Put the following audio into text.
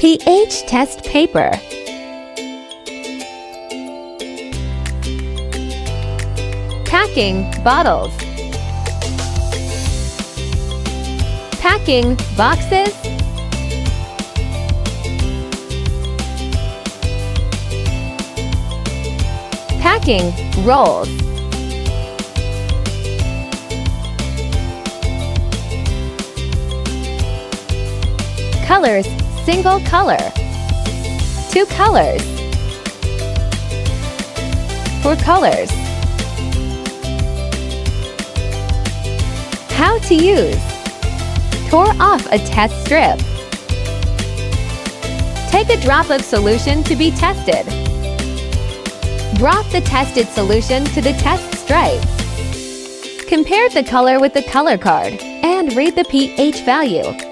pH test paper. Packing bottles. Packing boxes. Packing rolls. Colors, single color. 2 colors. 4 colors. How to use. Tore off a test strip. Take a drop of solution to be tested. Drop the tested solution to the test stripe. Compare the color with the color card and read the pH value.